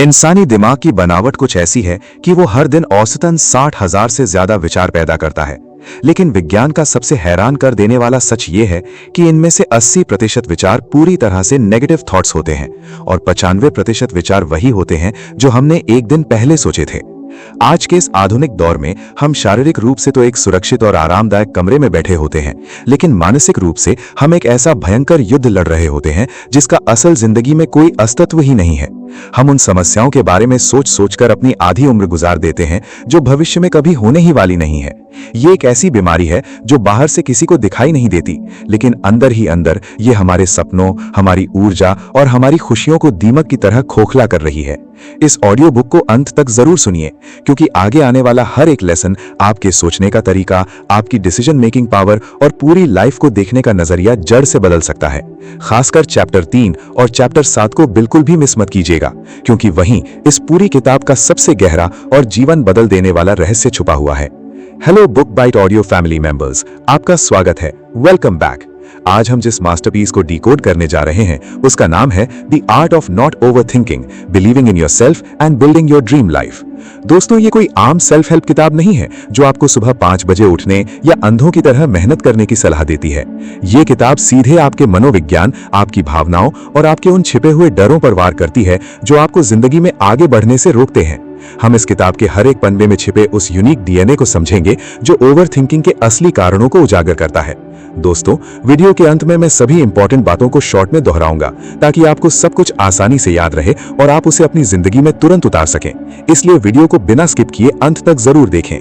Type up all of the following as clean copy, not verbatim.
इंसानी दिमाग की बनावट कुछ ऐसी है कि वो हर दिन औसतन 60,000 से ज्यादा विचार पैदा करता है। लेकिन विज्ञान का सबसे हैरान कर देने वाला सच ये है कि इनमें से 80% विचार पूरी तरह से नेगेटिव थॉट्स होते हैं और 95% विचार वही होते हैं जो हमने एक दिन पहले सोचे थे। आज के इस आधुनिक दौर में हम शारीरिक रूप से तो एक सुरक्षित और आरामदायक कमरे में बैठे होते हैं, लेकिन मानसिक रूप से हम एक ऐसा भयंकर युद्ध लड़ रहे होते हैं जिसका असल जिंदगी में कोई अस्तित्व ही नहीं है। हम उन समस्याओं के बारे में सोच सोचकर अपनी आधी उम्र गुजार देते हैं जो भविष्य में कभी होने ही वाली नहीं है। ये एक ऐसी बीमारी है जो बाहर से किसी को दिखाई नहीं देती, लेकिन अंदर ही अंदर ये हमारे सपनों, हमारी ऊर्जा और हमारी खुशियों को दीमक की तरह खोखला कर रही है। इस ऑडियो बुक को अंत तक जरूर सुनिए, क्योंकि आगे आने वाला हर एक लेसन आपके सोचने का तरीका, आपकी डिसीजन मेकिंग पावर और पूरी लाइफ को देखने का नजरिया जड़ से बदल सकता है। खासकर चैप्टर 3 और चैप्टर 7 को बिल्कुल भी मिस मत कीजिएगा, क्योंकि वहीं इस पूरी किताब का सबसे गहरा और जीवन बदल देने वाला रहस्य छुपा हुआ है। Hello book bite audio family members, आपका स्वागत है। Welcome back. आज हम जिस मास्टरपीस को डिकोड करने जा रहे हैं उसका नाम है the art of not overthinking, believing in yourself and building your dream life. दोस्तों, ये कोई आम सेल्फ हेल्प किताब नहीं है जो आपको सुबह 5 बजे उठने या अंधों की तरह मेहनत करने की सलाह देती है। ये किताब सीधे आपके मनोविज्ञान, आपकी भावनाओं और आपके उन छिपे हुए डरों पर वार करती है जो आपको जिंदगी में आगे बढ़ने से रोकते हैं। हम इस किताब के हर एक पन्ने में छिपे उस यूनिक डीएनए को समझेंगे जो ओवरथिंकिंग के असली कारणों को उजागर करता है। दोस्तों, वीडियो के अंत में मैं सभी इंपॉर्टेंट बातों को शॉर्ट में दोहराऊंगा ताकि आपको सब कुछ आसानी से याद रहे और आप उसे अपनी जिंदगी में तुरंत उतार सकें। इसलिए वीडियो को बिना स्किप किए अंत तक जरूर देखें।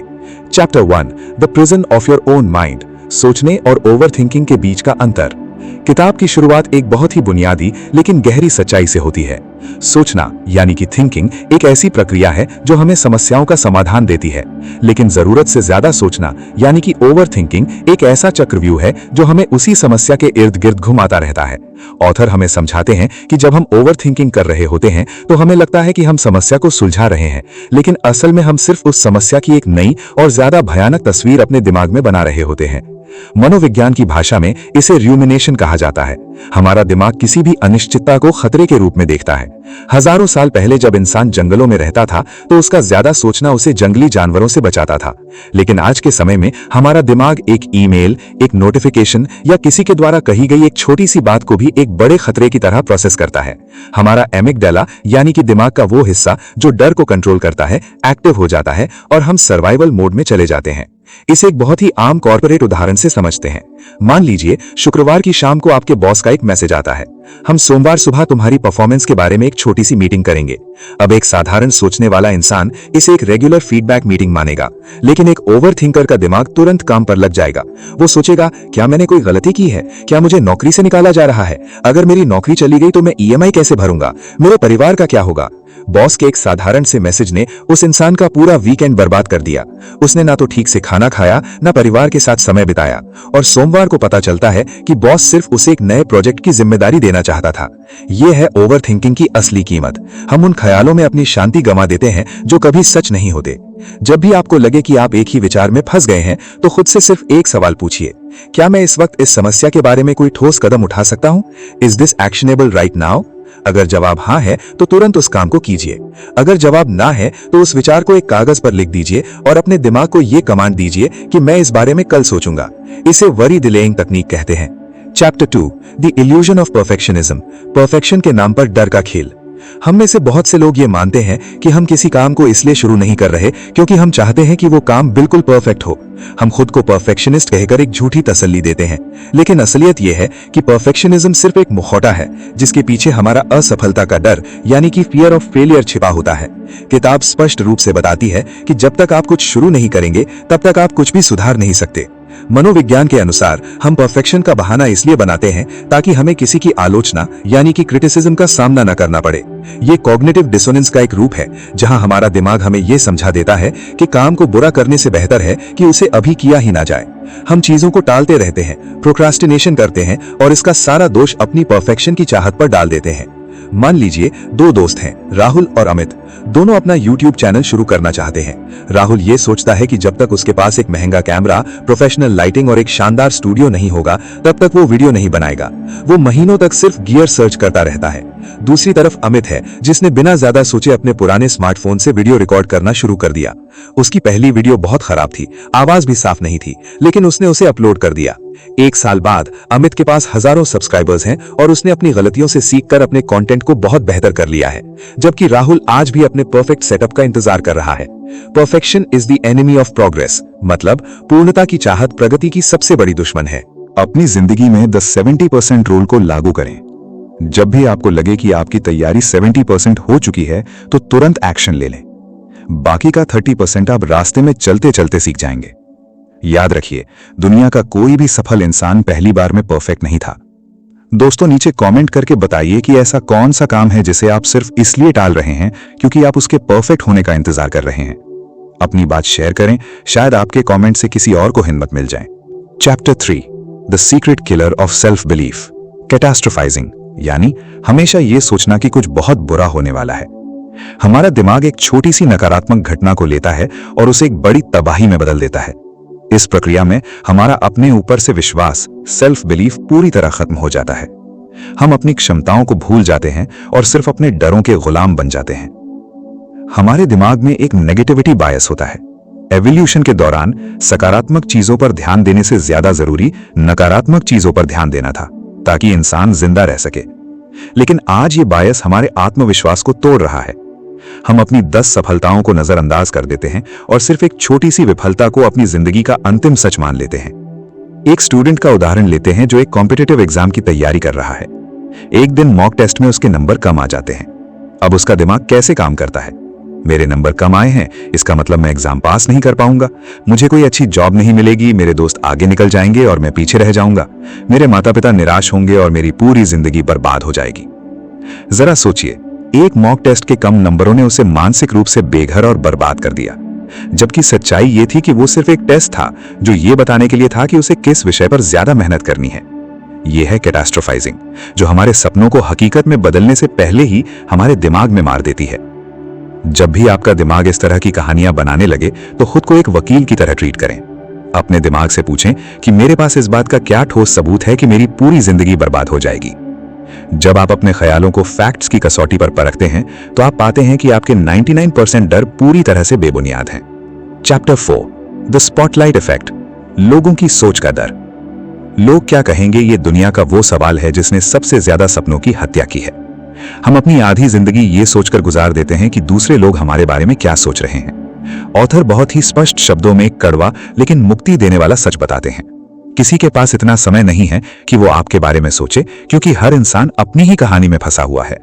Chapter 1, the prison of your own mind, सोचने और ओवरथिंकिंग के बीच का अंतर। किताब की शुरुआत एक बहुत ही बुनियादी लेकिन गहरी सच्चाई से होती है। सोचना यानी कि थिंकिंग एक ऐसी प्रक्रिया है जो हमें समस्याओं का समाधान देती है, लेकिन जरूरत से ज्यादा सोचना यानी कि ओवरथिंकिंग एक ऐसा चक्रव्यूह है जो हमें उसी समस्या के इर्द गिर्द घुमाता रहता है। ऑथर हमें समझाते हैं कि जब हम ओवरथिंकिंग कर रहे होते हैं तो हमें लगता है कि हम समस्या को सुलझा रहे हैं, लेकिन असल में हम सिर्फ उस समस्या की एक नई और ज्यादा भयानक तस्वीर अपने दिमाग में बना रहे होते हैं। मनोविज्ञान की भाषा में इसे र्यूमिनेशन कहा जाता है। हमारा दिमाग किसी भी अनिश्चितता को खतरे के रूप में देखता है। हजारों साल पहले जब इंसान जंगलों में रहता था तो उसका ज्यादा सोचना उसे जंगली जानवरों से बचाता था, लेकिन आज के समय में हमारा दिमाग एक ईमेल, एक नोटिफिकेशन या किसी के द्वारा कही गई एक छोटी सी बात को भी एक बड़े खतरे की तरह प्रोसेस करता है। हमारा एमिगडाला यानी कि दिमाग का वो हिस्सा जो डर को कंट्रोल करता है, एक्टिव हो जाता है और हम सर्वाइवल मोड में चले जाते हैं। इसे एक बहुत ही आम कॉर्पोरेट उदाहरण से समझते हैं। मान लीजिए शुक्रवार की शाम को आपके बॉस का एक मैसेज आता है, हम सोमवार सुबह तुम्हारी परफॉर्मेंस के बारे में एक छोटी सी मीटिंग करेंगे। अब एक साधारण सोचने वाला इंसान इसे एक रेगुलर फीडबैक मीटिंग मानेगा, लेकिन एक ओवरथिंकर का दिमाग तुरंत काम पर लग जाएगा। वो सोचेगा, क्या मैंने कोई गलती की है? क्या मुझे नौकरी से निकाला जा रहा है? अगर मेरी नौकरी चली गई तो मैं ईएमआई कैसे भरूंगा? मेरे परिवार का क्या होगा? बॉस के एक साधारण से मैसेज ने उस इंसान का पूरा वीकेंड बर्बाद कर दिया। उसने ना तो ठीक से खाना खाया, ना परिवार के साथ समय बिताया, और सोमवार को पता चलता है कि बॉस सिर्फ उसे एक नए प्रोजेक्ट की जिम्मेदारी देना चाहता था। यह है ओवरथिंकिंग की असली कीमत। हम उन ख्यालों में अपनी शांति गंवा देते हैं जो कभी सच नहीं होते। जब भी आपको लगे कि आप एक ही विचार में फंस गए हैं तो खुद से सिर्फ एक सवाल पूछिए, क्या मैं इस वक्त इस समस्या के बारे में कोई ठोस कदम उठा सकता हूं? Is this actionable right now? अगर जवाब हाँ है तो तुरंत उस काम को कीजिए। अगर जवाब ना है तो उस विचार को एक कागज पर लिख दीजिए और अपने दिमाग को यह कमांड दीजिए कि मैं इस बारे में कल सोचूंगा। इसे वरी डिलेइंग तकनीक कहते हैं। Chapter 2, the illusion of perfectionism, perfection के नाम पर डर का खेल। हम में से बहुत से लोग ये मानते हैं कि हम किसी काम को इसलिए शुरू नहीं कर रहे क्योंकि हम चाहते हैं कि वो काम बिल्कुल परफेक्ट हो। हम खुद को परफेक्शनिस्ट कहकर एक झूठी तसल्ली देते हैं, लेकिन असलियत यह है कि परफेक्शनिज्म सिर्फ एक मुखौटा है जिसके पीछे हमारा असफलता का डर यानी कि फियर ऑफ फेलियर छिपा होता है। किताब स्पष्ट रूप से बताती है कि जब तक आप कुछ शुरू नहीं करेंगे तब तक आप कुछ भी सुधार नहीं सकते। मनोविज्ञान के अनुसार हम परफेक्शन का बहाना इसलिए बनाते हैं ताकि हमें किसी की आलोचना यानी कि क्रिटिसिज्म का सामना न करना पड़े। ये कॉग्निटिव डिसोनेंस का एक रूप है जहां हमारा दिमाग हमें यह समझा देता है कि काम को बुरा करने से बेहतर है कि उसे अभी किया ही ना जाए। हम चीजों को टालते रहते हैं, प्रोक्रास्टिनेशन करते हैं और इसका सारा दोष अपनी परफेक्शन की चाहत पर डाल देते हैं। मान लीजिए 2 दोस्त हैं, राहुल और अमित। दोनों अपना YouTube चैनल शुरू करना चाहते हैं। राहुल ये सोचता है कि जब तक उसके पास एक महंगा कैमरा, प्रोफेशनल लाइटिंग और एक शानदार स्टूडियो नहीं होगा तब तक वो वीडियो नहीं बनाएगा। वो महीनों तक सिर्फ गियर सर्च करता रहता है। दूसरी तरफ अमित है, जिसने बिना ज्यादा सोचे अपने पुराने स्मार्टफोन से वीडियो रिकॉर्ड करना शुरू कर दिया। उसकी पहली वीडियो बहुत खराब थी, आवाज भी साफ नहीं थी, लेकिन उसने उसे अपलोड कर दिया। 1 साल बाद अमित के पास हजारों सब्सक्राइबर्स हैं और उसने अपनी गलतियों से सीखकर अपने कंटेंट को बहुत बेहतर कर लिया है। जबकि राहुल आज भी अपने परफेक्ट सेटअप का इंतजार कर रहा है। Perfection is the enemy of progress, मतलब पूर्णता की चाहत प्रगति की सबसे बड़ी दुश्मन है। अपनी जिंदगी में 70% रूल को लागू करें। जब भी आपको लगे कि आपकी तैयारी 70% हो चुकी है तो तुरंत एक्शन ले लें। बाकी का 30% आप रास्ते में चलते चलते सीख जाएंगे। याद रखिए, दुनिया का कोई भी सफल इंसान पहली बार में परफेक्ट नहीं था। दोस्तों, नीचे कमेंट करके बताइए कि ऐसा कौन सा काम है जिसे आप सिर्फ इसलिए टाल रहे हैं क्योंकि आप उसके परफेक्ट होने का इंतजार कर रहे हैं। अपनी बात शेयर करें, शायद आपके कमेंट से किसी और को हिम्मत मिल जाए। Chapter 3, the secret killer of self belief, catastrophising, यानी हमेशा यह सोचना कि कुछ बहुत बुरा होने वाला है। हमारा दिमाग एक छोटी सी नकारात्मक घटना को लेता है और उसे एक बड़ी तबाही में बदल देता है। इस प्रक्रिया में हमारा अपने ऊपर से विश्वास, सेल्फ बिलीफ पूरी तरह खत्म हो जाता है। हम अपनी क्षमताओं को भूल जाते हैं और सिर्फ अपने डरों के गुलाम बन जाते हैं। हमारे दिमाग में एक नेगेटिविटी बायस होता है। एवोल्यूशन के दौरान सकारात्मक चीजों पर ध्यान देने से ज्यादा जरूरी नकारात्मक चीजों पर ध्यान देना था, ताकि इंसान जिंदा रह सके। लेकिन आज ये बायस हमारे आत्मविश्वास को तोड़ रहा है। हम अपनी 10 सफलताओं को नजरअंदाज कर देते हैं और सिर्फ एक छोटी सी विफलता को अपनी जिंदगी का अंतिम सच मान लेते हैं। एक स्टूडेंट का उदाहरण लेते हैं जो एक कॉम्पिटिटिव एग्जाम की तैयारी कर रहा है। एक दिन मॉक टेस्ट में उसके नंबर कम आ जाते हैं। अब उसका दिमाग कैसे काम करता है? मेरे नंबर कम आए हैं, इसका मतलब मैं एग्जाम पास नहीं कर पाऊंगा, मुझे कोई अच्छी जॉब नहीं मिलेगी, मेरे दोस्त आगे निकल जाएंगे और मैं पीछे रह जाऊंगा, मेरे माता पिता निराश होंगे और मेरी पूरी जिंदगी बर्बाद हो जाएगी। जरा सोचिए, एक मॉक टेस्ट के कम नंबरों ने उसे मानसिक रूप से बेघर और बर्बाद कर दिया, जबकि सच्चाई ये थी कि वो सिर्फ एक टेस्ट था जो ये बताने के लिए था कि उसे किस विषय पर ज्यादा मेहनत करनी है। यह है कैटास्ट्रोफाइजिंग, जो हमारे सपनों को हकीकत में बदलने से पहले ही हमारे दिमाग में मार देती है। जब भी आपका दिमाग इस तरह की कहानियां बनाने लगे तो खुद को एक वकील की तरह ट्रीट करें। अपने दिमाग से पूछें कि मेरे पास इस बात का क्या ठोस सबूत है कि मेरी पूरी जिंदगी बर्बाद हो जाएगी। जब आप अपने ख्यालों को फैक्ट्स की कसौटी पर परखते हैं तो आप पाते हैं कि आपके 99% डर पूरी तरह से बेबुनियाद हैं। चैप्टर 4, द स्पॉटलाइट इफेक्ट, लोगों की सोच का डर। लोग क्या कहेंगे, ये दुनिया का वो सवाल है जिसने सबसे ज्यादा सपनों की हत्या की है। हम अपनी आधी जिंदगी ये सोचकर गुजार देते हैं कि दूसरे लोग हमारे बारे में क्या सोच रहे हैं। ऑथर बहुत ही स्पष्ट शब्दों में कड़वा लेकिन मुक्ति देने वाला सच बताते हैं। किसी के पास इतना समय नहीं है कि वो आपके बारे में सोचे, क्योंकि हर इंसान अपनी ही कहानी में फंसा हुआ है।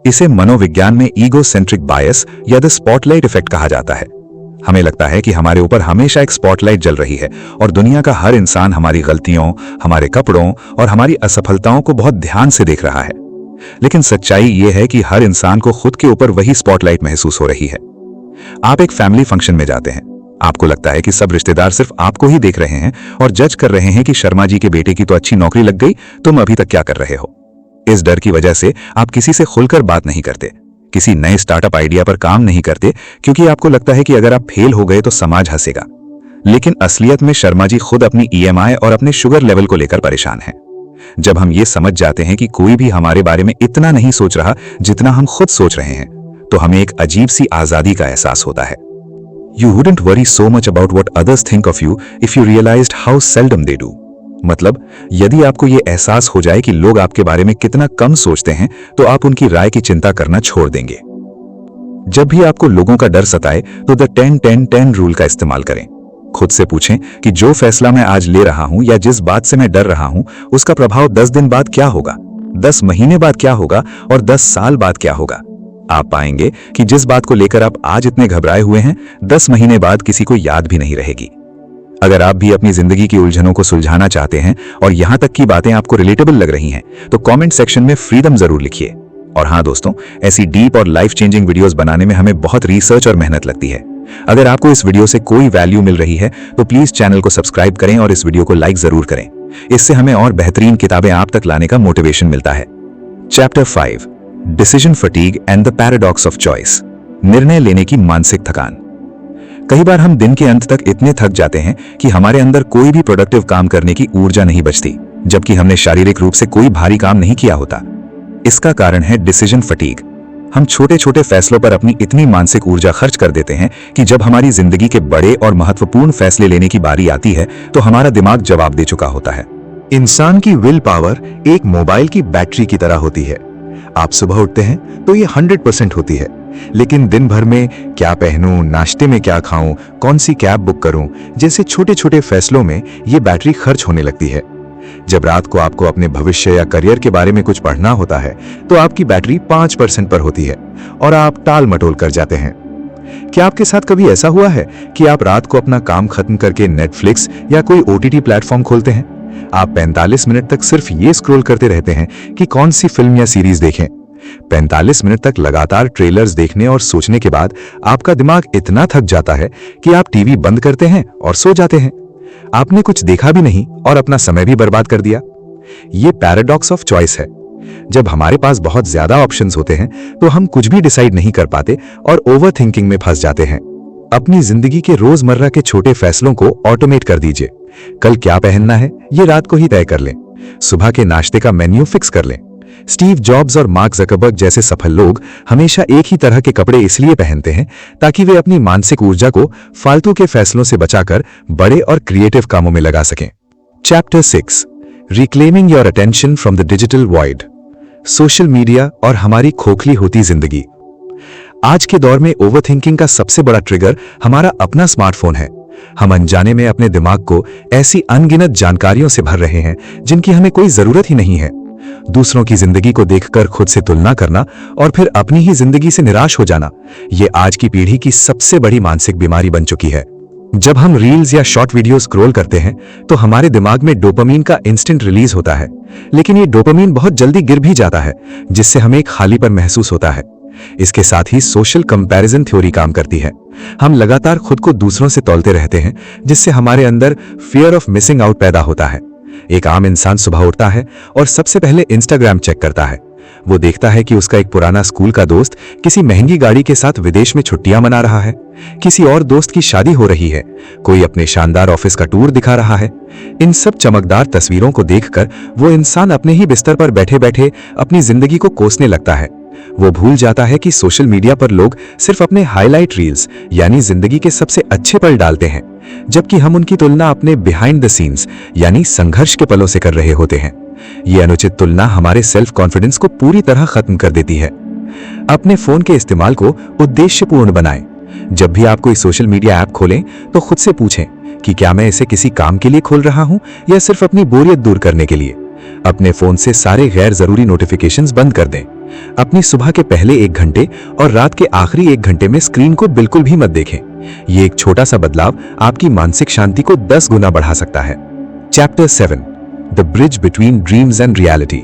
इसे मनोविज्ञान में ईगोसेंट्रिक बायस या द स्पॉटलाइट इफेक्ट कहा जाता है। हमें लगता है कि हमारे ऊपर हमेशा एक स्पॉटलाइट जल रही है और दुनिया का हर इंसान हमारी गलतियों, हमारे कपड़ों और हमारी असफलताओं को बहुत ध्यान से देख रहा है। लेकिन सच्चाई यह है कि हर इंसान को खुद के ऊपर वही स्पॉटलाइट महसूस हो रही है। आप एक फैमिली फंक्शन में जाते हैं, आपको लगता है कि सब रिश्तेदार सिर्फ आपको ही देख रहे हैं और जज कर रहे हैं कि शर्मा जी के बेटे की तो अच्छी नौकरी लग गई, तुम अभी तक क्या कर रहे हो। इस डर की वजह से आप किसी से खुलकर बात नहीं करते, किसी नए स्टार्टअप आइडिया पर काम नहीं करते, क्योंकि आपको लगता है कि अगर आप फेल हो गए तो समाज हंसेगा। लेकिन असलियत में शर्मा जी खुद अपनी EMI और अपने शुगर लेवल को लेकर परेशान हैं। जब हम ये समझ जाते हैं कि कोई भी हमारे बारे में इतना नहीं सोच रहा जितना हम खुद सोच रहे हैं, तो हमें एक अजीब सी आजादी का एहसास होता है। You wouldn't worry so much about what others think of you if you realized how seldom they do. मतलब, यदि आपको ये एहसास हो जाए कि लोग आपके बारे में कितना कम सोचते हैं, तो आप उनकी राय की चिंता करना छोड़ देंगे। जब भी आपको लोगों का डर सताए तो द 10-10-10 रूल का इस्तेमाल करें। खुद से पूछें कि जो फैसला मैं आज ले रहा हूं या जिस बात से मैं डर रहा हूं, उसका प्रभाव 10 दिन बाद क्या होगा, 10 महीने बाद क्या होगा और 10 साल बाद क्या होगा। आप पाएंगे कि जिस बात को लेकर आप आज इतने घबराए हुए हैं, 10 महीने बाद किसी को याद भी नहीं रहेगी। अगर आप भी अपनी जिंदगी की उलझनों को सुलझाना चाहते हैं और यहां तक की बातें आपको रिलेटेबल लग रही हैं, तो कमेंट सेक्शन में फ्रीडम जरूर लिखिए। और हाँ दोस्तों, ऐसी डीप और लाइफ चेंजिंग वीडियोस बनाने में हमें बहुत रिसर्च और मेहनत लगती है। अगर आपको इस वीडियो से कोई वैल्यू मिल रही है तो प्लीज चैनल को सब्सक्राइब करें और इस वीडियो को लाइक जरूर करें। इससे हमें और बेहतरीन किताबें आप तक लाने का मोटिवेशन मिलता है। Chapter 5, decision fatigue and the paradox of choice, निर्णय लेने की मानसिक थकान। कई बार हम दिन के अंत तक इतने थक जाते हैं कि हमारे अंदर कोई भी प्रोडक्टिव काम करने की ऊर्जा नहीं बचती, जबकि हमने शारीरिक रूप से कोई भारी काम नहीं किया होता। इसका कारण है डिसीजन फटीग। हम छोटे छोटे फैसलों पर अपनी इतनी मानसिक ऊर्जा खर्च कर देते हैं कि जब हमारी जिंदगी के बड़े और महत्वपूर्ण फैसले लेने की बारी आती है तो हमारा दिमाग जवाब दे चुका होता है। इंसान की विल पावर एक मोबाइल की बैटरी की तरह होती है। आप सुबह उठते हैं तो ये 100% होती है, लेकिन दिन भर में क्या पहनूं, नाश्ते में क्या खाऊं, कौन सी कैब बुक करूं जैसे छोटे छोटे फैसलों में ये बैटरी खर्च होने लगती है। जब रात को आपको अपने भविष्य या करियर के बारे में कुछ पढ़ना होता है तो आपकी बैटरी 5% पर होती है और आप टाल मटोल कर जाते हैं। क्या आपके साथ कभी ऐसा हुआ है कि आप रात को अपना काम खत्म करके नेटफ्लिक्स या कोई OTT प्लेटफॉर्म खोलते हैं? आप 45 मिनट तक सिर्फ ये स्क्रॉल करते रहते हैं कि कौन सी फिल्म या सीरीज देखें। 45 मिनट तक लगातार ट्रेलर्स देखने और सोचने के बाद आपका दिमाग इतना थक जाता है कि आप टीवी बंद करते हैं और सो जाते हैं। आपने कुछ देखा भी नहीं और अपना समय भी बर्बाद कर दिया। ये पैराडॉक्स ऑफ चॉइस है। जब हमारे पास बहुत ज्यादा ऑप्शंस होते हैं तो हम कुछ भी डिसाइड नहीं कर पाते और ओवरथिंकिंग में फंस जाते हैं। अपनी जिंदगी के रोजमर्रा के छोटे फैसलों को ऑटोमेट कर दीजिए। कल क्या पहनना है ये रात को ही तय कर लें। सुबह के नाश्ते का मेन्यू फिक्स कर लें। स्टीव जॉब्स और मार्क ज़करबर्ग जैसे सफल लोग हमेशा एक ही तरह के कपड़े इसलिए पहनते हैं ताकि वे अपनी मानसिक ऊर्जा को फालतू के फैसलों से बचाकर बड़े और क्रिएटिव कामों में लगा सकें। Chapter 6, reclaiming your attention from the digital void. Social media और हमारी खोखली होती जिंदगी। आज के दौर में ओवरथिंकिंग का सबसे बड़ा ट्रिगर हमारा अपना स्मार्टफोन है। हम अनजाने में अपने दिमाग को ऐसी अनगिनत जानकारियों से भर रहे हैं जिनकी हमें कोई जरूरत ही नहीं है। दूसरों की जिंदगी को देखकर खुद से तुलना करना और फिर अपनी ही जिंदगी से निराश हो जाना, ये आज की पीढ़ी की सबसे बड़ी मानसिक बीमारी बन चुकी है। जब हम रील्स या शॉर्ट वीडियो स्क्रॉल करते हैं तो हमारे दिमाग में डोपामीन का इंस्टेंट रिलीज होता है, लेकिन ये डोपामीन बहुत जल्दी गिर भी जाता है, जिससे हमें एक खालीपन महसूस होता है। इसके साथ ही सोशल कंपैरिजन थ्योरी काम करती है। हम लगातार खुद को दूसरों से तौलते रहते हैं, जिससे हमारे अंदर फियर ऑफ मिसिंग आउट पैदा होता है। एक आम इंसान सुबह उठता है और सबसे पहले इंस्टाग्राम चेक करता है। वो देखता है कि उसका एक पुराना स्कूल का दोस्त किसी महंगी गाड़ी के साथ विदेश में छुट्टियां मना रहा है, किसी और दोस्त की शादी हो रही है, कोई अपने शानदार ऑफिस का टूर दिखा रहा है। इन सब चमकदार तस्वीरों को देखकर वो इंसान अपने ही बिस्तर पर बैठे बैठे अपनी जिंदगी को कोसने लगता है। वो भूल जाता है कि सोशल मीडिया पर लोग सिर्फ अपने हाईलाइट रील्स यानी जिंदगी के सबसे अच्छे पल डालते हैं, जबकि हम उनकी तुलना अपने बिहाइंड द सीन्स यानी संघर्ष के पलों से कर रहे होते हैं। ये अनुचित तुलना हमारे सेल्फ कॉन्फिडेंस को पूरी तरह खत्म कर देती है। अपने फोन के इस्तेमाल को उद्देश्यपूर्ण बनाएं। जब भी आप कोई सोशल मीडिया ऐप खोलें तो खुद से पूछें कि क्या मैं इसे किसी काम के लिए खोल रहा हूं या सिर्फ अपनी बोरियत दूर करने के लिए। अपने फोन से सारे गैर जरूरी नोटिफिकेशंस बंद कर दें। अपनी सुबह के पहले 1 घंटे और रात के आखिरी 1 घंटे में स्क्रीन को बिल्कुल भी मत देखें। ये एक छोटा सा बदलाव आपकी मानसिक शांति को 10 गुना बढ़ा सकता है। Chapter 7, the bridge between dreams and reality.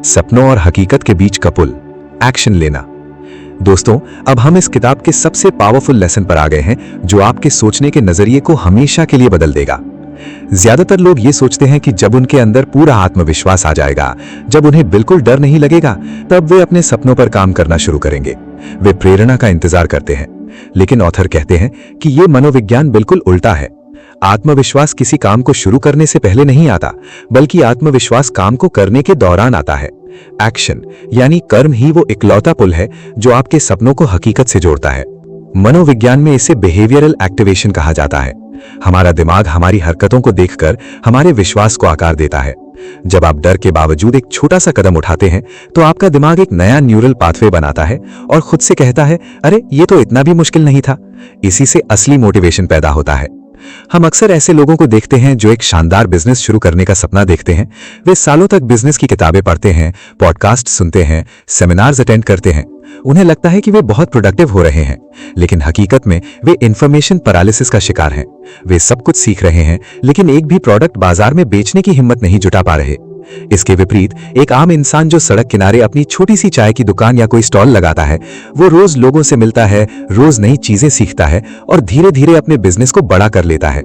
सपनों और हकीकत के बीच का पुल, एक्शन लेना। दोस्तों, अब हम इस किताब के सबसे पावरफुल लेसन पर आ गए हैं जो आपके सोचने के नजरिए को हमेशा के लिए बदल देगा। ज्यादातर लोग ये सोचते हैं कि जब उनके अंदर पूरा आत्मविश्वास आ जाएगा, जब उन्हें बिल्कुल डर नहीं लगेगा, तब वे अपने सपनों पर काम करना शुरू करेंगे। वे प्रेरणा का इंतजार करते हैं, लेकिन ऑथर कहते हैं कि ये मनोविज्ञान बिल्कुल उल्टा है। आत्मविश्वास किसी काम को शुरू करने से पहले नहीं आता, बल्कि आत्मविश्वास काम को करने के दौरान आता है। एक्शन यानी कर्म ही वो इकलौता पुल है जो आपके सपनों को हकीकत से जोड़ता है। मनोविज्ञान में इसे बिहेवियरल एक्टिवेशन कहा जाता है। हमारा दिमाग हमारी हरकतों को देखकर हमारे विश्वास को आकार देता है। जब आप डर के बावजूद एक छोटा सा कदम उठाते हैं तो आपका दिमाग एक नया न्यूरल पाथवे बनाता है और खुद से कहता है, अरे ये तो इतना भी मुश्किल नहीं था। इसी से असली मोटिवेशन पैदा होता है। हम अक्सर ऐसे लोगों को देखते हैं जो एक शानदार बिजनेस शुरू करने का सपना देखते हैं। वे सालों तक बिजनेस की किताबें पढ़ते हैं, पॉडकास्ट सुनते हैं, सेमिनार्स अटेंड करते हैं। उन्हें लगता है कि वे बहुत प्रोडक्टिव हो रहे हैं, लेकिन हकीकत में वे इंफॉर्मेशन पैरालिसिस का शिकार हैं। वे सब कुछ सीख रहे हैं, लेकिन एक भी प्रोडक्ट बाजार में बेचने की हिम्मत नहीं जुटा पा रहे। इसके विपरीत एक आम इंसान जो सड़क किनारे अपनी छोटी सी चाय की दुकान या कोई स्टॉल लगाता है, वो रोज लोगों से मिलता है, रोज नई चीजें सीखता है और धीरे धीरे अपने बिजनेस को बड़ा कर लेता है।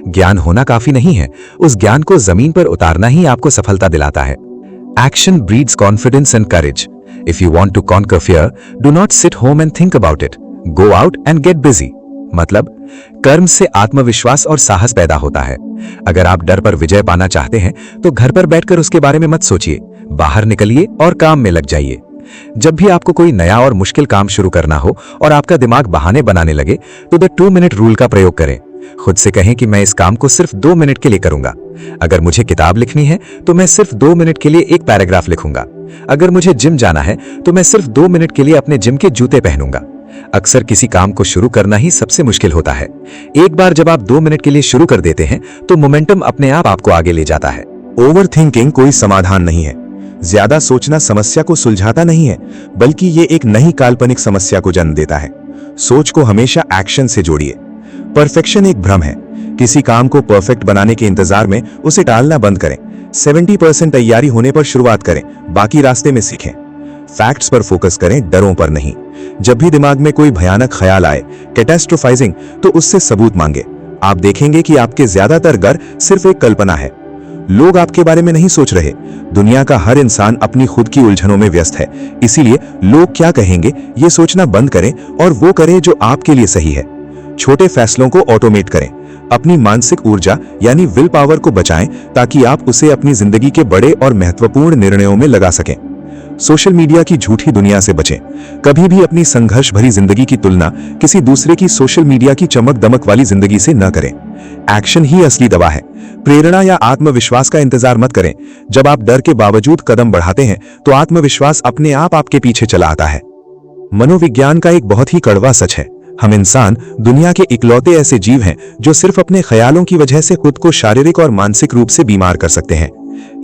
ज्ञान होना काफी नहीं है, उस ज्ञान को जमीन पर उतारना ही आपको सफलता दिलाता है। Action breeds confidence and courage. If you want to conquer fear, do not sit home and think about it. Go out and get busy. मतलब कर्म से आत्मविश्वास और साहस पैदा होता है। अगर आप डर पर विजय पाना चाहते हैं तो घर पर बैठकर उसके बारे में मत सोचिए, बाहर निकलिए और काम में लग जाइए। जब भी आपको कोई नया और मुश्किल काम शुरू करना हो और आपका दिमाग बहाने बनाने लगे तो द 2 मिनट रूल का प्रयोग करें। खुद से कहें कि मैं इस काम को सिर्फ 2 मिनट के लिए करूंगा। अगर मुझे किताब लिखनी है तो मैं सिर्फ 2 मिनट के लिए एक पैराग्राफ लिखूंगा। अगर मुझे जिम जाना है तो मैं सिर्फ 2 मिनट के लिए अपने जिम के जूते पहनूंगा। अक्सर किसी काम को शुरू करना ही सबसे मुश्किल होता है। एक बार जब आप 2 मिनट के लिए शुरू कर देते हैं तो मोमेंटम अपने आप आपको आगे ले जाता है। ओवर थिंकिंग कोई समाधान नहीं है। ज्यादा सोचना समस्या को सुलझाता नहीं है, बल्कि ये एक नई काल्पनिक समस्या को जन्म देता है। सोच को हमेशा एक्शन से जोड़िए। परफेक्शन एक भ्रम है। किसी काम को परफेक्ट बनाने के इंतजार में उसे टालना बंद करें। 70% तैयारी होने पर शुरुआत करें, बाकी रास्ते में सीखें। फैक्ट्स पर फोकस करें, डरों पर नहीं। जब भी दिमाग में कोई भयानक ख्याल आए, कैटास्ट्रोफाइजिंग, तो उससे सबूत मांगे। आप देखेंगे कि आपके ज्यादातर डर सिर्फ एक कल्पना है। लोग आपके बारे में नहीं सोच रहे। दुनिया का हर इंसान अपनी खुद की उलझनों में व्यस्त है। इसीलिए लोग क्या कहेंगे ये सोचना बंद करें और वो करें जो आपके लिए सही है। छोटे फैसलों को ऑटोमेट करें। अपनी मानसिक ऊर्जा यानी विल पावर को बचाएं ताकि आप उसे अपनी जिंदगी के बड़े और महत्वपूर्ण निर्णयों में लगा सकें। सोशल मीडिया की झूठी दुनिया से बचें। कभी भी अपनी संघर्ष भरी जिंदगी की तुलना किसी दूसरे की सोशल मीडिया की चमक दमक वाली जिंदगी से न करें। एक्शन ही असली दवा है। प्रेरणा या आत्मविश्वास का इंतजार मत करें। जब आप डर के बावजूद कदम बढ़ाते हैं तो आत्मविश्वास अपने आप आपके पीछे चला आता है। मनोविज्ञान का एक बहुत ही कड़वा सच है। हम इंसान दुनिया के इकलौते ऐसे जीव हैं जो सिर्फ अपने ख्यालों की वजह से खुद को शारीरिक और मानसिक रूप से बीमार कर सकते हैं।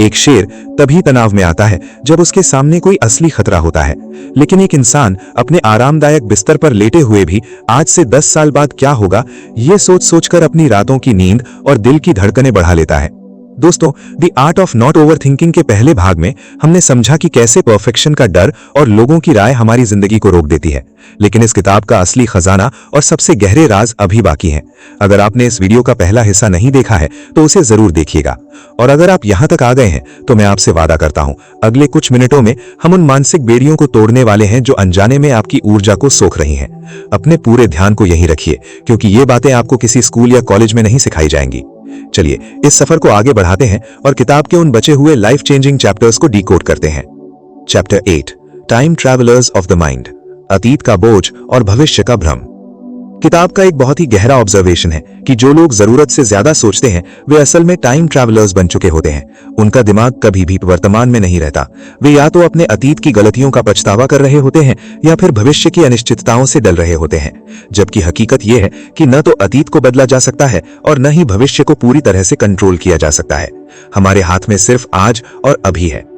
एक शेर तभी तनाव में आता है जब उसके सामने कोई असली खतरा होता है, लेकिन एक इंसान अपने आरामदायक बिस्तर पर लेटे हुए भी आज से 10 साल बाद क्या होगा ये सोच सोचकर अपनी रातों की नींद और दिल की धड़कनें बढ़ा लेता है। दोस्तों, the art of not overthinking के पहले भाग में हमने समझा कि कैसे परफेक्शन का डर और लोगों की राय हमारी जिंदगी को रोक देती है। लेकिन इस किताब का असली खजाना और सबसे गहरे राज अभी बाकी हैं। अगर आपने इस वीडियो का पहला हिस्सा नहीं देखा है तो उसे जरूर देखिएगा। और अगर आप यहां तक आ गए हैं तो मैं आपसे वादा करता हूं, अगले कुछ मिनटों में हम उन मानसिक बेड़ियों को तोड़ने वाले हैं जो अनजाने में आपकी ऊर्जा को सोख रही हैं। अपने पूरे ध्यान को यहीं रखिए, क्योंकि ये बातें आपको किसी स्कूल या कॉलेज में नहीं सिखाई जाएंगी। चलिए इस सफर को आगे बढ़ाते हैं और किताब के उन बचे हुए लाइफ चेंजिंग चैप्टर्स को डिकोड करते हैं। Chapter 8, time travellers of the mind, अतीत का बोझ और भविष्य का भ्रम। किताब का एक बहुत ही गहरा ऑब्जर्वेशन है कि जो लोग जरूरत से ज्यादा सोचते हैं वे असल में टाइम ट्रैवलर्स बन चुके होते हैं। उनका दिमाग कभी भी वर्तमान में नहीं रहता। वे या तो अपने अतीत की गलतियों का पछतावा कर रहे होते हैं या फिर भविष्य की अनिश्चितताओं से डल रहे होते हैं। जबकि हकीकत यह है कि न तो अतीत को बदला जा सकता है और न ही भविष्य को पूरी तरह से कंट्रोल किया जा सकता है। हमारे हाथ में सिर्फ आज और अभी है।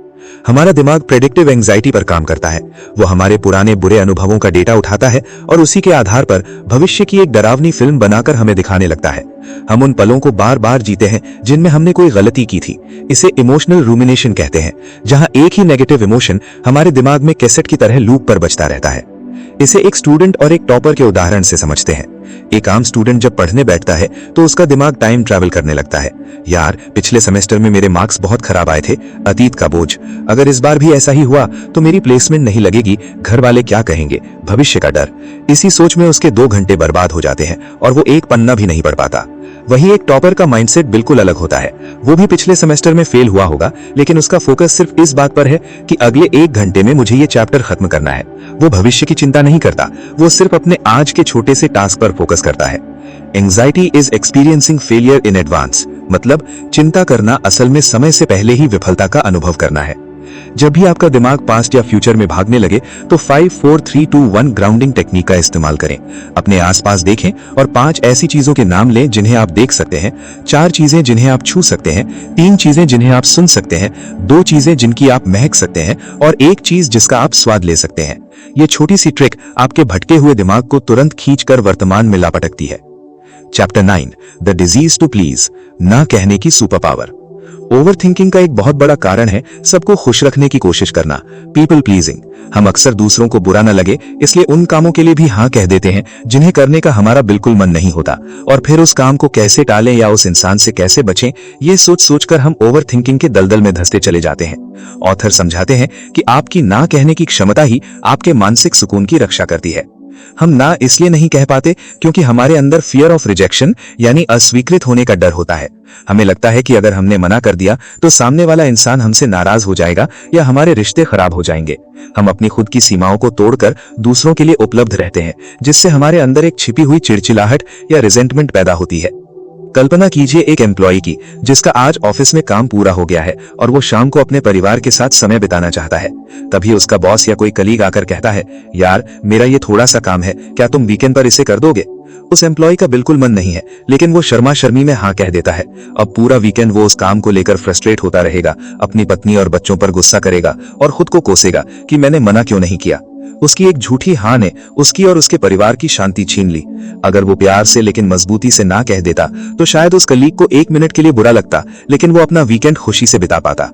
हमारा दिमाग प्रेडिक्टिव एंजाइटी पर काम करता है। वो हमारे पुराने बुरे अनुभवों का डेटा उठाता है और उसी के आधार पर भविष्य की एक डरावनी फिल्म बनाकर हमें दिखाने लगता है। हम उन पलों को बार बार जीते हैं जिनमें हमने कोई गलती की थी। इसे इमोशनल रूमिनेशन कहते हैं, जहां एक ही नेगेटिव इमोशन हमारे दिमाग में कैसेट की तरह लूप पर बजता रहता है। इसे एक स्टूडेंट और एक टॉपर के उदाहरण से समझते हैं। एक आम स्टूडेंट जब पढ़ने बैठता है तो उसका दिमाग टाइम ट्रैवल करने लगता है। यार, पिछले सेमेस्टर में मेरे मार्क्स बहुत खराब आए थे, अतीत का बोझ। अगर इस बार भी ऐसा ही हुआ तो मेरी प्लेसमेंट नहीं लगेगी, घर वाले क्या कहेंगे, भविष्य का डर। इसी सोच में उसके 2 घंटे बर्बाद हो जाते हैं और वो एक पन्ना भी नहीं पढ़ पाता। वहीं एक टॉपर का माइंडसेट बिल्कुल अलग होता है। वो भी पिछले सेमेस्टर में फेल हुआ होगा, लेकिन उसका फोकस सिर्फ इस बात पर है कि अगले 1 घंटे में मुझे ये चैप्टर खत्म करना है। वो भविष्य की चिंता नहीं करता, वो सिर्फ अपने आज के छोटे से टास्क पर फोकस करता है। Anxiety is experiencing failure in advance, मतलब चिंता करना असल में समय से पहले ही विफलता का अनुभव करना है। जब भी आपका दिमाग पास्ट या फ्यूचर में भागने लगे तो 5, 4, 3, 2, 1 ग्राउंडिंग टेक्निक का इस्तेमाल करें। अपने आसपास देखें और 5 ऐसी चीजों के नाम लें जिन्हें आप देख सकते हैं, 4 चीजें जिन्हें आप छू सकते हैं, 3 चीजें जिन्हें आप सुन सकते हैं, 2 चीजें जिनकी आप महक सकते हैं और 1 चीज जिसका आप स्वाद ले सकते हैं। ये छोटी सी ट्रिक आपके भटके हुए दिमाग को तुरंत खींचकर वर्तमान में ला पटकती है। Chapter 9, the disease to please, ना कहने की सुपर पावर। ओवरथिंकिंग का एक बहुत बड़ा कारण है सबको खुश रखने की कोशिश करना, पीपल प्लीजिंग। हम अक्सर दूसरों को बुरा न लगे इसलिए उन कामों के लिए भी हाँ कह देते हैं जिन्हें करने का हमारा बिल्कुल मन नहीं होता, और फिर उस काम को कैसे टालें या उस इंसान से कैसे बचें ये सोच सोचकर हम ओवरथिंकिंग के दलदल में धंसते चले जाते हैं। ऑथर समझाते हैं कि आपकी ना कहने की क्षमता ही आपके मानसिक सुकून की रक्षा करती है। हम ना इसलिए नहीं कह पाते क्योंकि हमारे अंदर फियर ऑफ रिजेक्शन यानी अस्वीकृत होने का डर होता है। हमें लगता है कि अगर हमने मना कर दिया तो सामने वाला इंसान हमसे नाराज हो जाएगा या हमारे रिश्ते खराब हो जाएंगे। हम अपनी खुद की सीमाओं को तोड़कर दूसरों के लिए उपलब्ध रहते हैं, जिससे हमारे अंदर एक छिपी हुई चिड़चिड़ाहट या रिजेंटमेंट पैदा होती है। कल्पना कीजिए एक एम्प्लॉय की जिसका आज ऑफिस में काम पूरा हो गया है और वो शाम को अपने परिवार के साथ समय बिताना चाहता है। तभी उसका बॉस या कोई कलीग आकर कहता है, यार मेरा ये थोड़ा सा काम है, क्या तुम वीकेंड पर इसे कर दोगे? उस एम्प्लॉय का बिल्कुल मन नहीं है, लेकिन वो शर्मा शर्मी में हाँ कह देता है। अब पूरा वीकेंड वो उस काम को लेकर फ्रस्ट्रेट होता रहेगा, अपनी पत्नी और बच्चों पर गुस्सा करेगा और खुद को कोसेगा कि मैंने मना क्यों नहीं किया। उसकी एक झूठी हाँ ने उसकी और उसके परिवार की शांति छीन ली। अगर वो प्यार से लेकिन मजबूती से ना कह देता तो शायद उस कलीग को 1 मिनट के लिए बुरा लगता, लेकिन वो अपना वीकेंड खुशी से बिता पाता।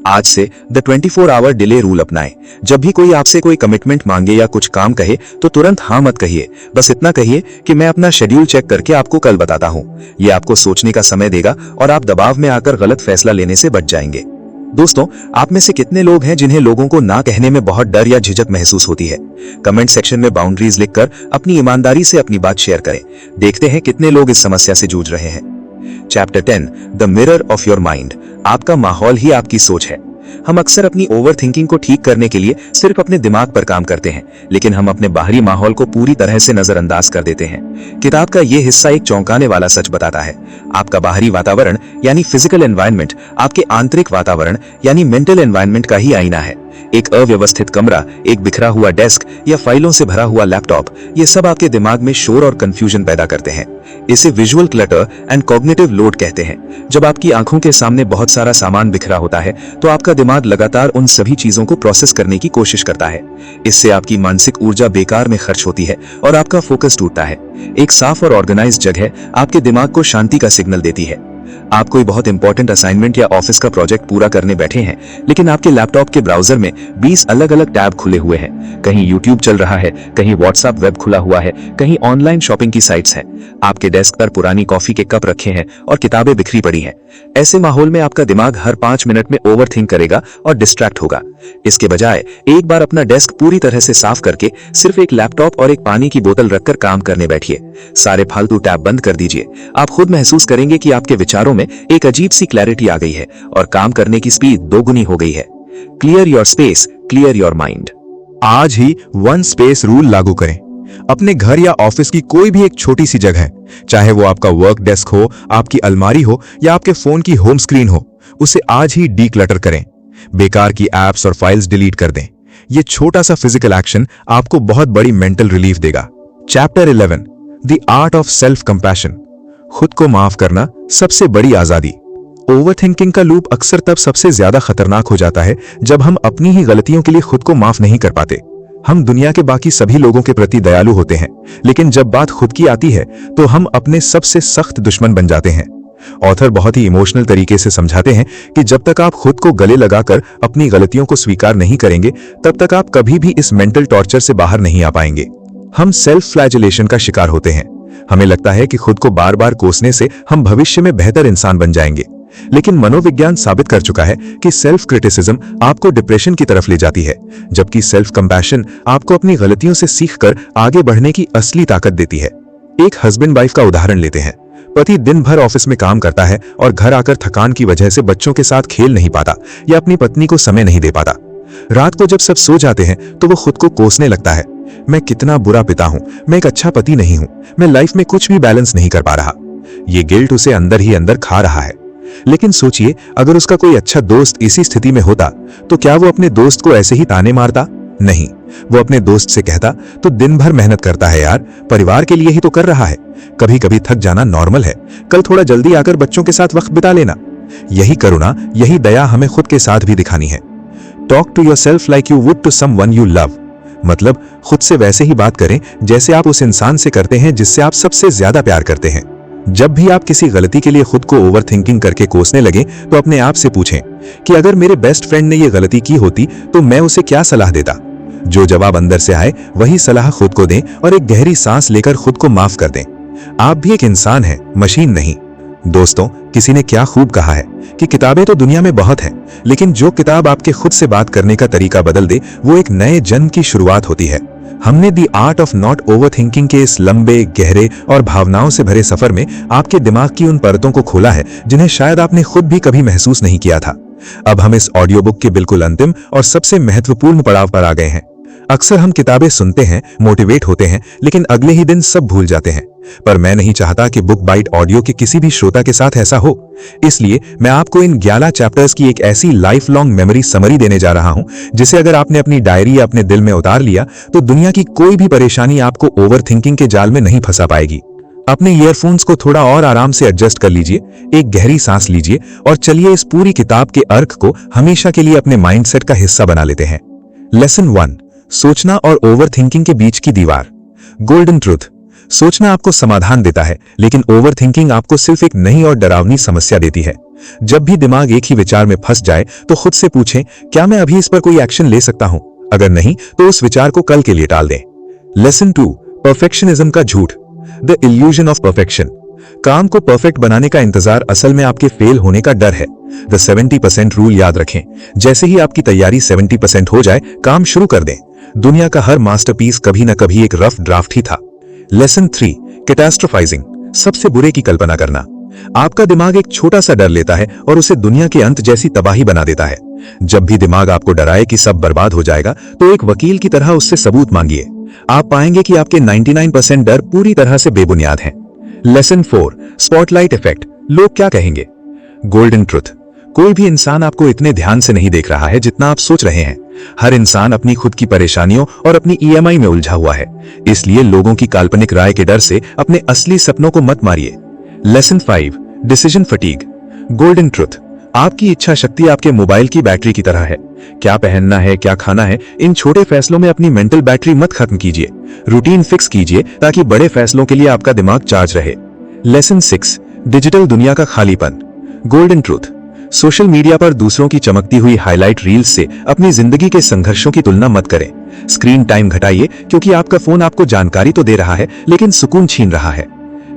आज से द 24 आवर डिले रूल अपनाएं। जब भी कोई आपसे कोई कमिटमेंट मांगे या कुछ काम कहे तो तुरंत हाँ मत कहिए। बस इतना कहिए कि मैं अपना शेड्यूल चेक करके आपको कल बताता हूँ। ये आपको सोचने का समय देगा और आप दबाव में आकर गलत फैसला लेने से बच जाएंगे। दोस्तों, आप में से कितने लोग हैं जिन्हें लोगों को ना कहने में बहुत डर या झिझक महसूस होती है? कमेंट सेक्शन में बाउंड्रीज लिखकर अपनी ईमानदारी से अपनी बात शेयर करें। देखते हैं कितने लोग इस समस्या से जूझ रहे हैं। Chapter 10 the mirror of your mind. आपका माहौल ही आपकी सोच है। हम अक्सर अपनी ओवर थिंकिंग को ठीक करने के लिए सिर्फ अपने दिमाग पर काम करते हैं, लेकिन हम अपने बाहरी माहौल को पूरी तरह से नजरअंदाज कर देते हैं। किताब का यह हिस्सा एक चौंकाने वाला सच बताता है। आपका बाहरी वातावरण यानी फिजिकल एनवायरनमेंट आपके आंतरिक वातावरण यानी मेंटल एनवायरनमेंट का ही आईना है। एक अव्यवस्थित कमरा, एक बिखरा हुआ डेस्क या फाइलों से भरा हुआ लैपटॉप, ये सब आपके दिमाग में शोर और कंफ्यूजन पैदा करते हैं। इसे visual clutter and cognitive load कहते हैं। जब आपकी आंखों के सामने बहुत सारा सामान बिखरा होता है तो आपका दिमाग लगातार उन सभी चीजों को प्रोसेस करने की कोशिश करता है। इससे आपकी मानसिक ऊर्जा बेकार में खर्च होती है और आपका फोकस टूटता है। एक साफ और ऑर्गेनाइज्ड जगह आपके दिमाग को शांति का सिग्नल देती है। आप कोई बहुत इंपॉर्टेंट असाइनमेंट या ऑफिस का प्रोजेक्ट पूरा करने बैठे हैं, लेकिन आपके लैपटॉप के ब्राउजर में 20 अलग-अलग टैब खुले हुए हैं। कहीं यूट्यूब चल रहा है, कहीं व्हाट्सएप वेब खुला हुआ है, कहीं ऑनलाइन शॉपिंग की साइट्स हैं। आपके डेस्क पर पुरानी कॉफी के कप रखे हैं और किताबें बिखरी पड़ी हैं। ऐसे माहौल में आपका दिमाग हर 5 मिनट में ओवरथिंक करेगा और डिस्ट्रैक्ट होगा। इसके बजाय एक बार अपना डेस्क पूरी तरह से साफ करके सिर्फ एक लैपटॉप और एक पानी की बोतल रखकर काम करने बैठिए। सारे फालतू टैब बंद कर दीजिए। आप खुद महसूस करेंगे कि आपके विचारों में एक अजीब सी क्लैरिटी आ गई है और काम करने की स्पीड दोगुनी हो गई है। Clear your space, clear your mind. आज ही वन स्पेस रूल लागू करें। अपने घर या ऑफिस की कोई भी एक छोटी सी जगह, चाहे वो आपका वर्क डेस्क हो, आपकी अलमारी हो या आपके फोन की होम स्क्रीन हो, उसे आज ही डीक्लटर करें। बेकार की एप्स और फाइल्स डिलीट कर दें। ये छोटा सा फिजिकल एक्शन आपको बहुत बड़ी मेंटल रिलीफ देगा। Chapter 11 the art of self compassion. खुद को माफ करना सबसे बड़ी आजादी। ओवरथिंकिंग का लूप अक्सर तब सबसे ज्यादा खतरनाक हो जाता है जब हम अपनी ही गलतियों के लिए खुद को माफ नहीं कर पाते। हम दुनिया के बाकी सभी लोगों के प्रति दयालु होते हैं, लेकिन जब बात खुद की आती है तो हम अपने सबसे सख्त दुश्मन बन जाते हैं। ऑथर बहुत ही इमोशनल तरीके से समझाते हैं कि जब तक आप खुद को गले लगाकर अपनी गलतियों को स्वीकार नहीं करेंगे, तब तक आप कभी भी इस मेंटल टॉर्चर से बाहर नहीं आ पाएंगे। हम सेल्फ फ्लैजिलेशन का शिकार होते हैं। हमें लगता है कि खुद को बार बार कोसने से हम भविष्य में बेहतर इंसान बन जाएंगे, लेकिन मनोविज्ञान साबित कर चुका है कि सेल्फ क्रिटिसिज्म आपको डिप्रेशन की तरफ ले जाती है, जबकि सेल्फ कंपैशन आपको अपनी गलतियों से सीखकर आगे बढ़ने की असली ताकत देती है। एक हस्बैंड वाइफ का उदाहरण लेते हैं। पति दिन भर ऑफिस में काम करता है और घर आकर थकान की वजह से बच्चों के साथ खेल नहीं पाता या अपनी पत्नी को समय नहीं दे पाता। रात को जब सब सो जाते हैं तो वो खुद को कोसने लगता है, मैं कितना बुरा पिता हूं, मैं एक अच्छा पति नहीं हूं, मैं लाइफ में कुछ भी बैलेंस नहीं कर पा रहा। ये गिल्ट उसे अंदर ही अंदर खा रहा है। लेकिन सोचिए, अगर उसका कोई अच्छा दोस्त इसी स्थिति में होता तो क्या वो अपने दोस्त को ऐसे ही ताने मारता? नहीं, वो अपने दोस्त से कहता, तो दिन भर मेहनत करता है यार, परिवार के लिए ही तो कर रहा है, कभी कभी थक जाना नॉर्मल है, कल थोड़ा जल्दी आकर बच्चों के साथ वक्त बिता लेना। यही करुणा, यही दया हमें खुद के साथ भी दिखानी है। Talk to yourself like you would to someone you love. मतलब खुद से वैसे ही बात करें जैसे आप उस इंसान से करते हैं जिससे आप सबसे ज्यादा प्यार करते हैं। जब भी आप किसी गलती के लिए खुद को ओवरथिंकिंग करके कोसने लगे तो अपने आप से पूछें कि अगर मेरे बेस्ट फ्रेंड ने यह गलती की होती तो मैं उसे क्या सलाह देता। जो जवाब अंदर से आए वही सलाह खुद को दें और एक गहरी सांस लेकर खुद को माफ कर दें। आप भी एक इंसान हैं, मशीन नहीं। दोस्तों, किसी ने क्या खूब कहा है कि किताबें तो दुनिया में बहुत हैं, लेकिन जो किताब आपके खुद से बात करने का तरीका बदल दे, वो एक नए जन्म की शुरुआत होती है। हमने दी आर्ट ऑफ नॉट ओवरथिंकिंग के इस लंबे, गहरे और भावनाओं से भरे सफर में आपके दिमाग की उन परतों को खोला है जिन्हें शायद आपने खुद भी कभी महसूस नहीं किया था। अब हम इस ऑडियो बुक के बिल्कुल अंतिम और सबसे महत्वपूर्ण पड़ाव पर आ गए हैं। अक्सर हम किताबें सुनते हैं, मोटिवेट होते हैं, लेकिन अगले ही दिन सब भूल जाते हैं। पर मैं नहीं चाहता कि बुक बाइट ऑडियो के किसी भी श्रोता के साथ ऐसा हो। इसलिए मैं आपको इन 11 चैप्टर्स की एक ऐसी लाइफ लॉन्ग मेमोरी समरी देने जा रहा हूं, जिसे अगर आपने अपनी डायरी या अपने दिल में उतार लिया तो दुनिया की कोई भी परेशानी आपको ओवरथिंकिंग के जाल में नहीं फंसा पाएगी। अपने ईयरफोन्स को थोड़ा और आराम से एडजस्ट कर लीजिए, एक गहरी सांस लीजिए और चलिए इस पूरी किताब के अर्क को हमेशा के लिए अपने माइंडसेट का हिस्सा बना लेते हैं। लेसन 1, सोचना और ओवरथिंकिंग के बीच की दीवार। Golden truth. सोचना आपको समाधान देता है, लेकिन ओवरथिंकिंग आपको सिर्फ एक नई और डरावनी समस्या देती है। जब भी दिमाग एक ही विचार में फंस जाए तो खुद से पूछें, क्या मैं अभी इस पर कोई एक्शन ले सकता हूं? अगर नहीं तो उस विचार को कल के लिए टाल दें। लेसन 2, परफेक्शनिज्म का झूठ। The illusion of perfection. काम को परफेक्ट बनाने का इंतजार असल में आपके फेल होने का डर है। द 70% रूल याद रखें। जैसे ही आपकी तैयारी 70% हो जाए, काम शुरू कर दें। दुनिया का हर मास्टरपीस कभी न कभी एक रफ ड्राफ्ट ही था। लेसन 3, कैटास्ट्रोफाइजिंग। सबसे बुरे की कल्पना करना। आपका दिमाग एक छोटा सा डर लेता है और उसे दुनिया के अंत जैसी तबाही बना देता है। जब भी दिमाग आपको डराए कि सब बर्बाद हो जाएगा, तो एक वकील की तरह उससे सबूत मांगिए। आप पाएंगे कि आपके 99% डर पूरी तरह से बेबुनियाद हैं। Lesson 4, spotlight effect. लोग क्या कहेंगे? Golden truth. कोई भी इंसान आपको इतने ध्यान से नहीं देख रहा है जितना आप सोच रहे हैं। हर इंसान अपनी खुद की परेशानियों और अपनी ईएमआई में उलझा हुआ है। इसलिए लोगों की काल्पनिक राय के डर से अपने असली सपनों को मत मारिए। Lesson 5, decision fatigue. Golden truth. आपकी इच्छा शक्ति आपके मोबाइल की बैटरी की तरह है। क्या पहनना है, क्या खाना है, इन छोटे फैसलों में अपनी मेंटल बैटरी मत खत्म कीजिए। रूटीन फिक्स कीजिए ताकि बड़े फैसलों के लिए आपका दिमाग चार्ज रहे। लेसन 6, डिजिटल दुनिया का खालीपन। Golden truth. सोशल मीडिया पर दूसरों की चमकती हुई हाईलाइट रील्स से अपनी जिंदगी के संघर्षों की तुलना मत करें। स्क्रीन टाइम घटाइए, क्योंकि आपका फोन आपको जानकारी तो दे रहा है, लेकिन सुकून छीन रहा है।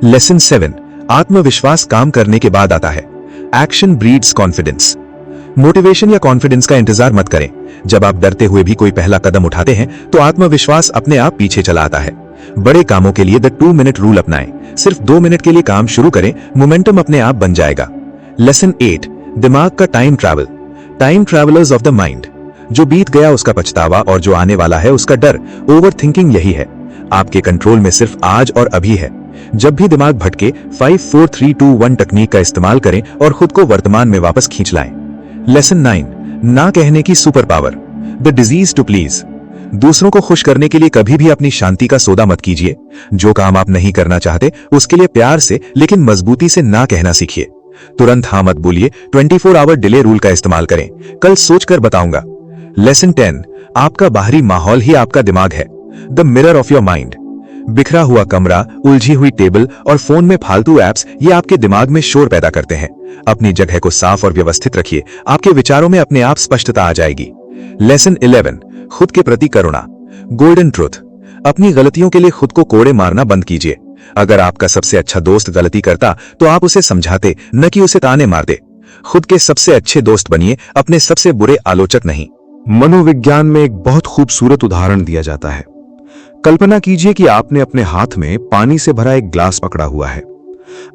लेसन 7, आत्मविश्वास काम करने के बाद आता है। Action breeds confidence. मोटिवेशन या कॉन्फिडेंस का इंतजार मत करें। जब आप डरते हुए भी कोई पहला कदम उठाते हैं, तो आत्मविश्वास अपने आप पीछे चला आता है। बड़े कामों के लिए द 2 मिनट रूल अपनाएं। सिर्फ 2 मिनट के लिए काम शुरू करें, मोमेंटम अपने आप बन जाएगा। लेसन 8, दिमाग का time travel. Time travellers of the mind. जो बीत गया उसका पछतावा और जो आने वाला है उसका डर। ओवरथिंकिंग यही है। आपके कंट्रोल में सिर्फ आज और अभी है। जब भी दिमाग भटके, 5 4 3 2 1 तकनीक का इस्तेमाल करें और खुद को वर्तमान में वापस खींच लाएं। लेसन 9, ना कहने की super power. The disease to please. दूसरों को खुश करने के लिए कभी भी अपनी शांति का सौदा मत कीजिए। जो काम आप नहीं करना चाहते, उसके लिए प्यार से लेकिन मजबूती से ना कहना सीखिए। तुरंत हाँ मत बोलिए। 24 आवर डिले रूल का इस्तेमाल करें। कल सोचकर बताऊंगा। लेसन 10, आपका बाहरी माहौल ही आपका दिमाग है। The mirror of your mind. बिखरा हुआ कमरा, उलझी हुई टेबल और फोन में फालतू एप्स, ये आपके दिमाग में शोर पैदा करते हैं। अपनी जगह को साफ और व्यवस्थित रखिए। आपके विचारों में अपने आप स्पष्टता आ जाएगी। लेसन 11, खुद के प्रति करुणा। Golden truth. अपनी गलतियों के लिए खुद को कोड़े मारना बंद कीजिए। अगर आपका सबसे अच्छा दोस्त गलती करता तो आप उसे समझाते, न कि उसे ताने मारते। खुद के सबसे अच्छे दोस्त बनिए, अपने सबसे बुरे आलोचक नहीं। मनोविज्ञान में एक बहुत खूबसूरत उदाहरण दिया जाता है। कल्पना कीजिए कि आपने अपने हाथ में पानी से भरा एक ग्लास पकड़ा हुआ है।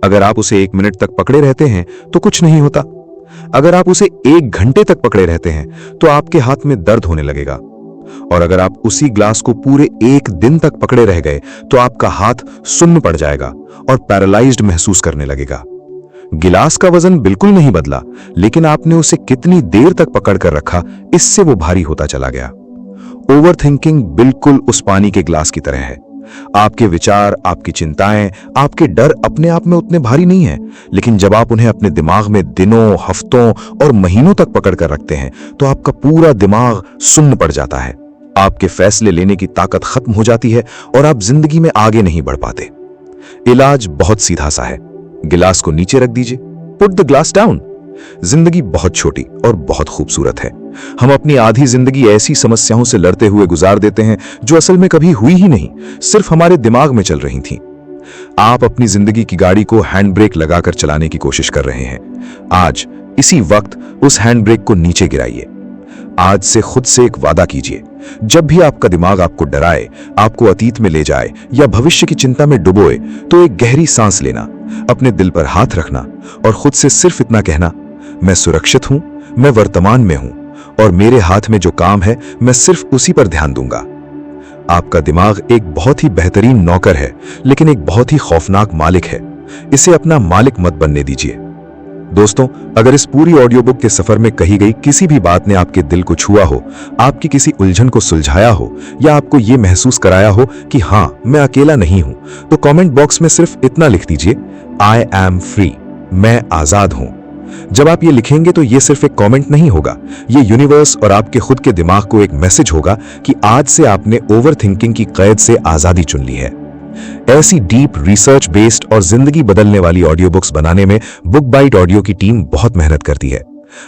अगर आप उसे 1 मिनट तक पकड़े रहते हैं तो कुछ नहीं होता। अगर आप उसे 1 घंटे तक पकड़े रहते हैं तो आपके हाथ में दर्द होने लगेगा। और अगर आप उसी ग्लास को पूरे 1 दिन तक पकड़े रह गए तो आपका हाथ सुन्न पड़ जाएगा और पैरालाइज्ड महसूस करने लगेगा। गिलास का वजन बिल्कुल नहीं बदला, लेकिन आपने उसे कितनी देर तक पकड़ कर रखा, इससे वो भारी होता चला गया। ओवरथिंकिंग बिल्कुल उस पानी के ग्लास की तरह है। आपके विचार, आपकी चिंताएं, आपके डर अपने आप में उतने भारी नहीं हैं, लेकिन जब आप उन्हें अपने दिमाग में दिनों, हफ्तों और महीनों तक पकड़ कर रखते हैं तो आपका पूरा दिमाग सुन्न पड़ जाता है। आपके फैसले लेने की ताकत खत्म हो जाती है और आप जिंदगी में आगे नहीं बढ़ पाते। इलाज बहुत सीधा सा है। गिलास को नीचे रख दीजिए। Put the glass down. जिंदगी बहुत छोटी और बहुत खूबसूरत है। हम अपनी आधी जिंदगी ऐसी समस्याओं से लड़ते हुए गुजार देते हैं जो असल में कभी हुई ही नहीं, सिर्फ हमारे दिमाग में चल रही थीं। आप अपनी जिंदगी की गाड़ी को हैंड ब्रेक लगाकर चलाने की कोशिश कर रहे हैं। आज इसी वक्त उस हैंड ब्रेक को नीचे गिराइए। आज से खुद से एक वादा कीजिए, जब भी आपका दिमाग आपको डराए, आपको अतीत में ले जाए या भविष्य की चिंता में डुबोए, तो एक गहरी सांस लेना, अपने दिल पर हाथ रखना और खुद से सिर्फ इतना कहना, मैं सुरक्षित हूं, मैं वर्तमान में हूं और मेरे हाथ में जो काम है मैं सिर्फ उसी पर ध्यान दूंगा। आपका दिमाग एक बहुत ही बेहतरीन नौकर है, लेकिन एक बहुत ही खौफनाक मालिक है। इसे अपना मालिक मत बनने दीजिए। दोस्तों, अगर इस पूरी ऑडियो बुक के सफर में कही गई किसी भी बात ने आपके दिल को छुआ हो, आपकी किसी उलझन को सुलझाया हो या आपको यह महसूस कराया हो कि हां, मैं अकेला नहीं हूं, तो कमेंट बॉक्स में सिर्फ इतना लिख दीजिए, आई एम फ्री, मैं आजाद हूं। जब आप ये लिखेंगे तो ये सिर्फ एक कमेंट नहीं होगा, ये यूनिवर्स और आपके खुद के दिमाग को एक मैसेज होगा कि आज से आपने ओवर थिंकिंग की कैद से आजादी चुन ली है। ऐसी डीप रिसर्च बेस्ड और जिंदगी बदलने वाली ऑडियो बुक्स बनाने में बुक बाइट ऑडियो की टीम बहुत मेहनत करती है।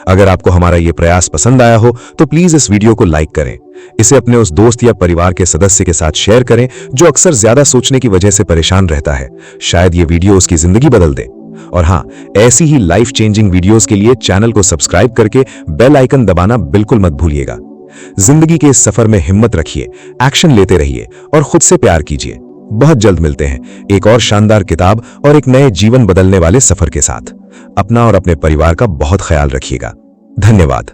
अगर आपको हमारा ये प्रयास पसंद आया हो तो प्लीज इस वीडियो को लाइक करें, इसे अपने उस दोस्त या परिवार के सदस्य के साथ शेयर करें जो अक्सर ज्यादा सोचने की वजह से परेशान रहता है। शायद ये वीडियो उसकी जिंदगी बदल दे। और हां, ऐसी ही लाइफ चेंजिंग वीडियोस के लिए चैनल को सब्सक्राइब करके बेल आइकन दबाना बिल्कुल मत भूलिएगा। जिंदगी के इस सफर में हिम्मत रखिए, एक्शन लेते रहिए और खुद से प्यार कीजिए। बहुत जल्द मिलते हैं एक और शानदार किताब और एक नए जीवन बदलने वाले सफर के साथ। अपना और अपने परिवार का बहुत ख्याल रखिएगा। धन्यवाद।